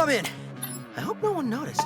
Come in. I hope no one noticed.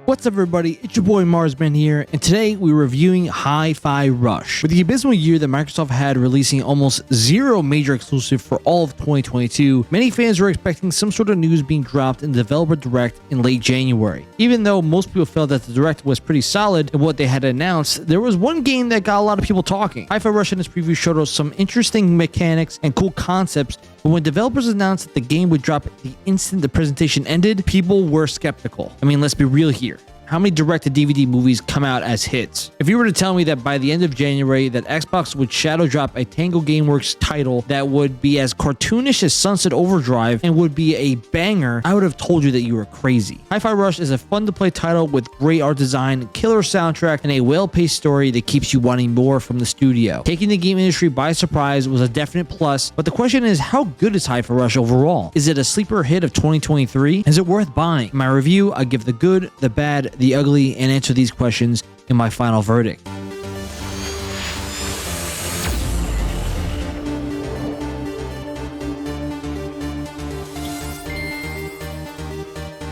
What's up, everybody? It's your boy Marsman here, and today we're reviewing Hi-Fi Rush. With the abysmal year that Microsoft had, releasing almost zero major exclusive for all of 2022, many fans were expecting some sort of news being dropped in the Developer Direct in late January. Even though most people felt that the Direct was pretty solid in what they had announced, there was one game that got a lot of people talking. Hi-Fi Rush in its preview showed us some interesting mechanics and cool concepts, but when developers announced that the game would drop the instant the presentation ended, people were skeptical. I mean, let's be real here. How many direct-to-DVD movies come out as hits? If you were to tell me that by the end of January that Xbox would shadow drop a Tango Gameworks title that would be as cartoonish as Sunset Overdrive and would be a banger, I would have told you that you were crazy. Hi-Fi Rush is a fun-to-play title with great art design, killer soundtrack, and a well-paced story that keeps you wanting more from the studio. Taking the game industry by surprise was a definite plus, but the question is, how good is Hi-Fi Rush overall? Is it a sleeper hit of 2023? Is it worth buying? In my review, I give the good, the bad, the ugly, and answer these questions in my final verdict.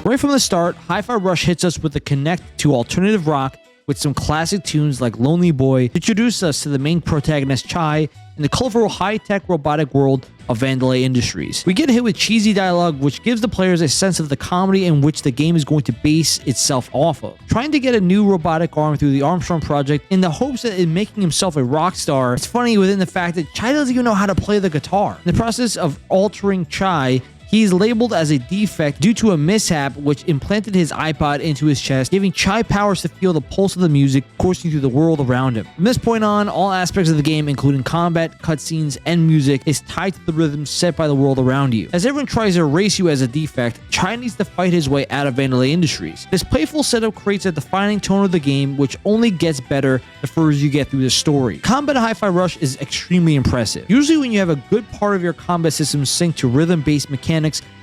Right from the start, Hi-Fi Rush hits us with a connect to alternative rock with some classic tunes like Lonely Boy to introduce us to the main protagonist Chai in the colorful high-tech robotic world of Vandelay Industries. We get hit with cheesy dialogue, which gives the players a sense of the comedy in which the game is going to base itself off of. Trying to get a new robotic arm through the Armstrong project in the hopes that in making himself a rock star, it's funny within the fact that Chai doesn't even know how to play the guitar. In the process of altering Chai, he's labeled as a defect due to a mishap which implanted his iPod into his chest, giving Chai powers to feel the pulse of the music coursing through the world around him. From this point on, all aspects of the game, including combat, cutscenes, and music, is tied to the rhythm set by the world around you. As everyone tries to erase you as a defect, Chai needs to fight his way out of Vandelay Industries. This playful setup creates a defining tone of the game, which only gets better the further you get through the story. Combat in Hi-Fi Rush is extremely impressive. Usually when you have a good part of your combat system synced to rhythm-based mechanics,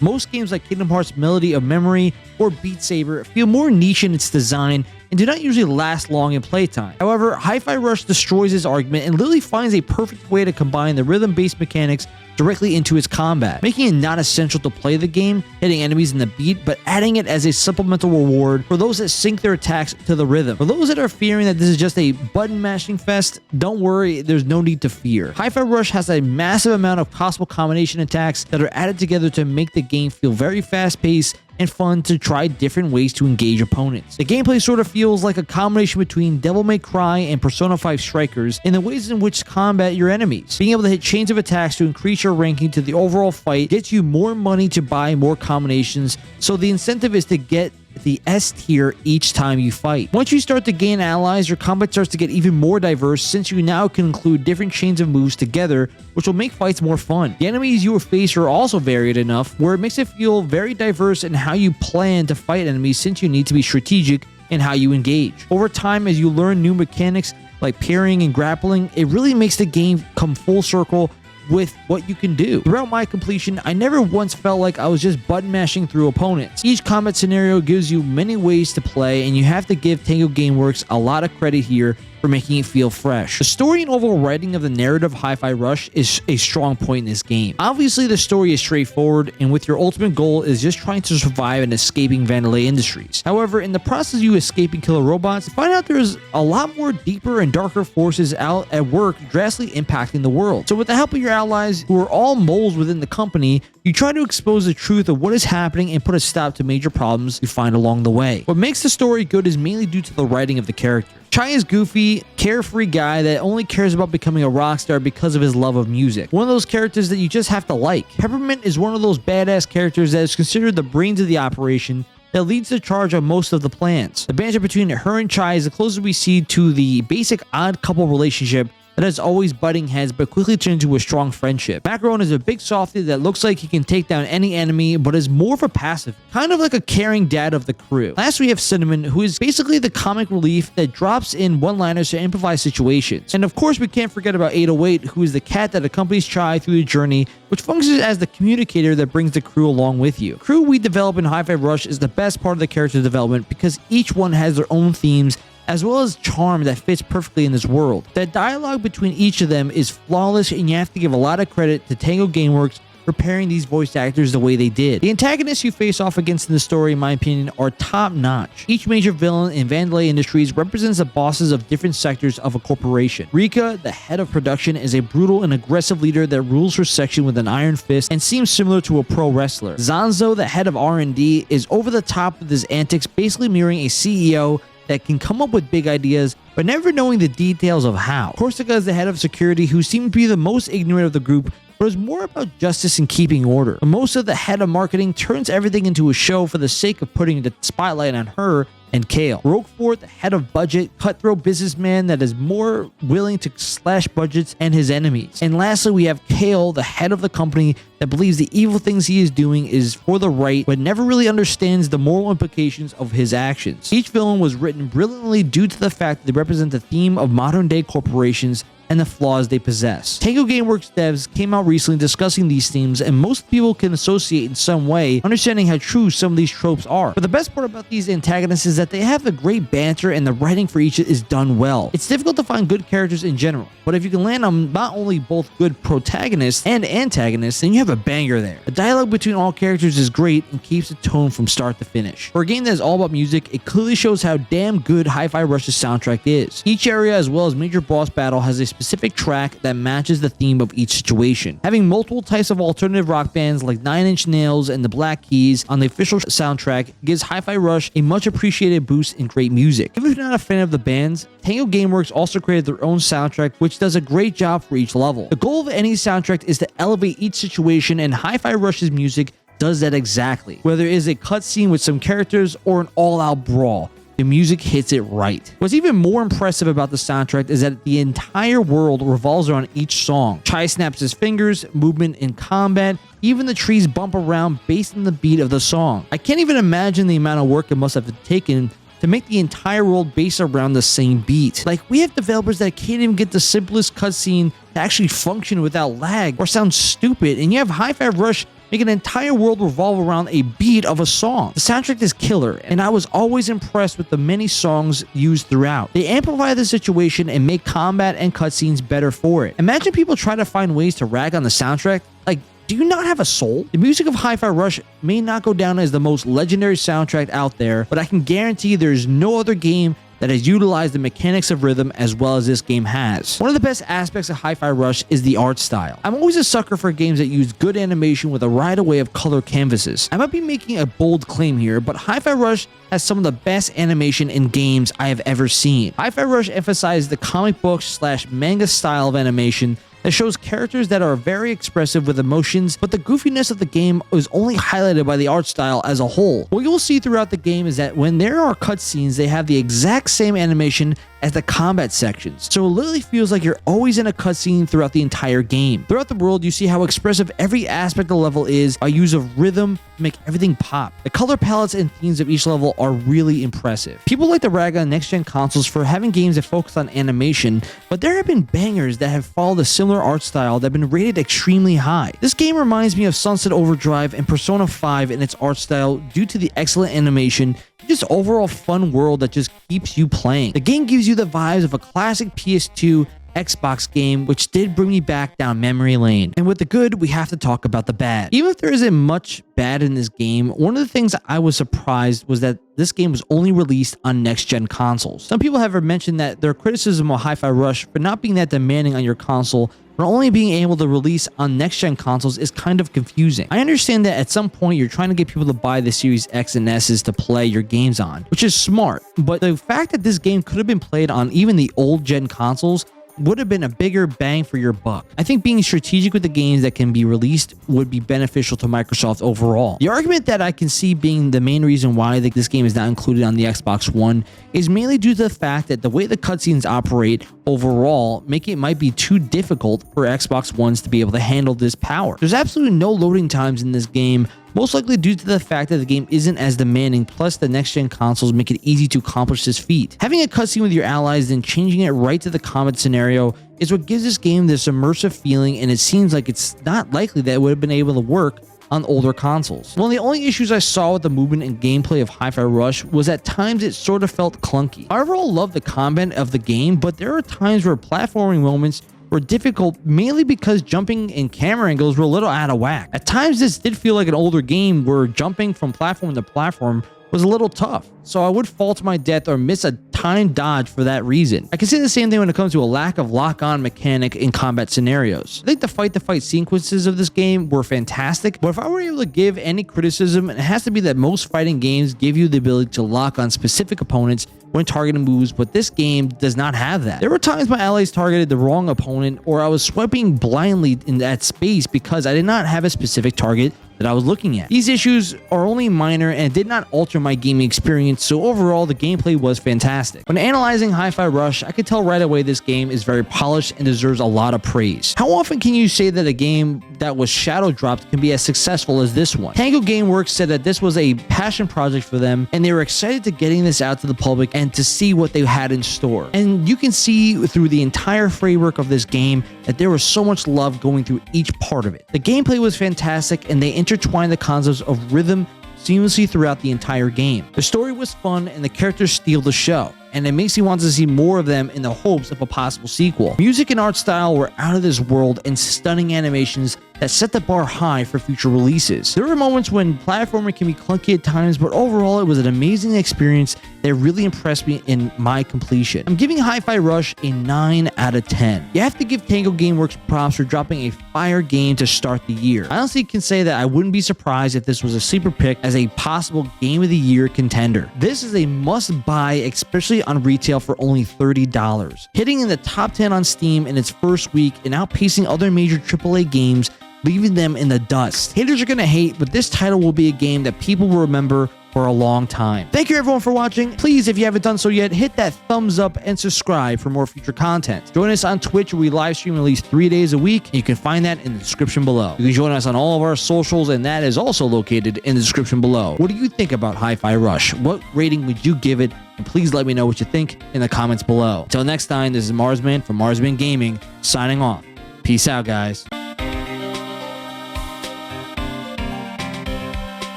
most games like Kingdom Hearts Melody of Memory or Beat Saber feel more niche in its design and do not usually last long in playtime. However, Hi-Fi Rush destroys this argument and literally finds a perfect way to combine the rhythm-based mechanics directly into its combat, making it not essential to play the game, hitting enemies in the beat, but adding it as a supplemental reward for those that sync their attacks to the rhythm. For those that are fearing that this is just a button-mashing fest, don't worry, there's no need to fear. Hi-Fi Rush has a massive amount of possible combination attacks that are added together to make the game feel very fast-paced and fun to try different ways to engage opponents. The gameplay sort of feels like a combination between Devil May Cry and Persona 5 Strikers in the ways in which combat your enemies. Being able to hit chains of attacks to increase your ranking to the overall fight gets you more money to buy more combinations, so the incentive is to get the S tier each time you fight. Once you start to gain allies, your combat starts to get even more diverse since you now can include different chains of moves together, which will make fights more fun. The enemies you will face are also varied enough where it makes it feel very diverse in how you plan to fight enemies since you need to be strategic in how you engage. Over time, as you learn new mechanics like parrying and grappling, it really makes the game come full circle with what you can do. Throughout my completion, I never once felt like I was just button mashing through opponents. Each combat scenario gives you many ways to play, and you have to give Tango Gameworks a lot of credit here for making it feel fresh. The story and overall writing of the narrative Hi-Fi Rush is a strong point in this game. Obviously, the story is straightforward, and with your ultimate goal is just trying to survive and escaping Vandelay Industries. However, in the process of you escaping killer robots, you find out there's a lot more deeper and darker forces out at work drastically impacting the world. So with the help of your allies, who are all moles within the company, you try to expose the truth of what is happening and put a stop to major problems you find along the way. What makes the story good is mainly due to the writing of the character. Chai is goofy, carefree guy that only cares about becoming a rock star because of his love of music. One of those characters that you just have to like. Peppermint is one of those badass characters that is considered the brains of the operation that leads the charge on most of the plans. The banter between her and Chai is the closest we see to the basic odd couple relationship that has always butting heads but quickly turned into a strong friendship. Macaron is a big softy that looks like he can take down any enemy but is more of a passive, kind of like a caring dad of the crew. Last we have Cinnamon, who is basically the comic relief that drops in one-liners to improvise situations. And of course we can't forget about 808, who is the cat that accompanies Chai through the journey, which functions as the communicator that brings the crew along with you. The crew we develop in Hi-Fi Rush is the best part of the character development because each one has their own themes as well as charm that fits perfectly in this world. The dialogue between each of them is flawless, and you have to give a lot of credit to Tango Gameworks preparing these voice actors the way they did. The antagonists you face off against in the story, in my opinion, are top-notch. Each major villain in Vandelay Industries represents the bosses of different sectors of a corporation. Rika, the head of production, is a brutal and aggressive leader that rules her section with an iron fist and seems similar to a pro wrestler. Zanzo, the head of R&D, is over the top with his antics, basically mirroring a CEO that can come up with big ideas, but never knowing the details of how. Corsica is the head of security, who seems to be the most ignorant of the group, but is more about justice and keeping order. Mimosa, the head of marketing, turns everything into a show for the sake of putting the spotlight on her and Kale. Roquefort, the head of budget, cutthroat businessman that is more willing to slash budgets and his enemies. And lastly, we have Kale, the head of the company that believes the evil things he is doing is for the right, but never really understands the moral implications of his actions. Each villain was written brilliantly due to the fact that they represent the theme of modern day corporations and the flaws they possess. Tango Gameworks devs came out recently discussing these themes, and most people can associate in some way, understanding how true some of these tropes are. But the best part about these antagonists is that they have a great banter, and the writing for each is done well. It's difficult to find good characters in general, but if you can land on not only both good protagonists and antagonists, then you have a banger there. The dialogue between all characters is great and keeps the tone from start to finish. For a game that is all about music, it clearly shows how damn good Hi-Fi Rush's soundtrack is. Each area, as well as major boss battle, has a specific track that matches the theme of each situation. Having multiple types of alternative rock bands like Nine Inch Nails and the Black Keys on the official soundtrack gives Hi-Fi Rush a much appreciated boost in great music. Even if you're not a fan of the bands, Tango Gameworks also created their own soundtrack, which does a great job for each level. The goal of any soundtrack is to elevate each situation, and Hi-Fi Rush's music does that exactly. Whether it is a cutscene with some characters or an all-out brawl, the music hits it right. What's even more impressive about the soundtrack is that the entire world revolves around each song. Chai snaps his fingers, movement in combat, even the trees bump around based on the beat of the song. I can't even imagine the amount of work it must have taken to make the entire world based around the same beat. Like, we have developers that can't even get the simplest cutscene to actually function without lag or sound stupid, and you have Hi-Fi Rush make an entire world revolve around a beat of a song. The soundtrack is killer, and I was always impressed with the many songs used throughout. They amplify the situation and make combat and cutscenes better for it. Imagine people try to find ways to rag on the soundtrack. Like, do you not have a soul? The music of Hi-Fi Rush may not go down as the most legendary soundtrack out there, but I can guarantee there's no other game that has utilized the mechanics of rhythm as well as this game has. One of the best aspects of Hi-Fi Rush is the art style. I'm always a sucker for games that use good animation with a right away of color canvases. I might be making a bold claim here, but Hi-Fi Rush has some of the best animation in games I have ever seen. Hi-Fi Rush emphasizes the comic book / manga style of animation that shows characters that are very expressive with emotions, but the goofiness of the game is only highlighted by the art style as a whole. What you'll see throughout the game is that when there are cutscenes, they have the exact same animation as the combat sections, so it literally feels like you're always in a cutscene throughout the entire game. Throughout the world, you see how expressive every aspect of the level is by use of rhythm to make everything pop. The color palettes and themes of each level are really impressive. People like to rag on next-gen consoles for having games that focus on animation, but there have been bangers that have followed a similar art style that have been rated extremely high. This game reminds me of Sunset Overdrive and Persona 5 in its art style due to the excellent animation, just overall fun world that just keeps you playing. The game gives you the vibes of a classic PS2 Xbox game, which did bring me back down memory lane. And with the good, we have to talk about the bad. Even if there isn't much bad in this game, one of the things I was surprised was that this game was only released on next-gen consoles. Some people have mentioned that their criticism of Hi-Fi Rush for not being that demanding on your console, but only being able to release on next-gen consoles is kind of confusing. I understand that at some point you're trying to get people to buy the Series X and S's to play your games on, which is smart, but the fact that this game could have been played on even the old-gen consoles would have been a bigger bang for your buck. I think being strategic with the games that can be released would be beneficial to Microsoft overall. The argument that I can see being the main reason why this game is not included on the Xbox One is mainly due to the fact that the way the cutscenes operate overall make it might be too difficult for Xbox Ones to be able to handle this power. There's absolutely no loading times in this game, most likely due to the fact that the game isn't as demanding, plus the next-gen consoles make it easy to accomplish this feat. Having a cutscene with your allies, then changing it right to the combat scenario is what gives this game this immersive feeling, and it seems like it's not likely that it would have been able to work on older consoles. One of the only issues I saw with the movement and gameplay of Hi-Fi Rush was at times it sort of felt clunky. I overall love the combat of the game, but there are times where platforming moments were difficult mainly because jumping and camera angles were a little out of whack. At times this did feel like an older game where jumping from platform to platform was a little tough, so I would fall to my death or miss a time dodge for that reason. I can say the same thing when it comes to a lack of lock-on mechanic in combat scenarios. I think the fight-to-fight sequences of this game were fantastic, but if I were able to give any criticism, it has to be that most fighting games give you the ability to lock on specific opponents when targeting moves, but this game does not have that. There were times my allies targeted the wrong opponent, or I was swiping blindly in that space because I did not have a specific target that I was looking at. These issues are only minor and did not alter my gaming experience, so overall the gameplay was fantastic. When analyzing Hi-Fi Rush, I could tell right away this game is very polished and deserves a lot of praise. How often can you say that a game that was shadow dropped can be as successful as this one? Tango Gameworks said that this was a passion project for them and they were excited to getting this out to the public and to see what they had in store. And you can see through the entire framework of this game that there was so much love going through each part of it. The gameplay was fantastic and they intertwined the concepts of rhythm seamlessly throughout the entire game. The story was fun and the characters steal the show, and it makes me want to see more of them in the hopes of a possible sequel. Music and art style were out of this world and stunning animations that set the bar high for future releases. There were moments when platforming can be clunky at times, but overall it was an amazing experience that really impressed me in my completion. I'm giving Hi-Fi Rush a 9 out of 10. You have to give Tango Gameworks props for dropping a fire game to start the year. I honestly can say that I wouldn't be surprised if this was a sleeper pick as a possible Game of the Year contender. This is a must-buy, especially on retail for only $30. Hitting in the top 10 on Steam in its first week and outpacing other major AAA games, leaving them in the dust. Haters are gonna hate, but this title will be a game that people will remember for a long time. Thank you everyone for watching. Please, if you haven't done so yet, hit that thumbs up and subscribe for more future content. Join us on Twitch where we live stream at least 3 days a week. You can find that in the description below. You can join us on all of our socials and that is also located in the description below. What do you think about Hi-Fi Rush? What rating would you give it? And please let me know what you think in the comments below. Until next time, this is Marsman from Marsman Gaming signing off. Peace out, guys.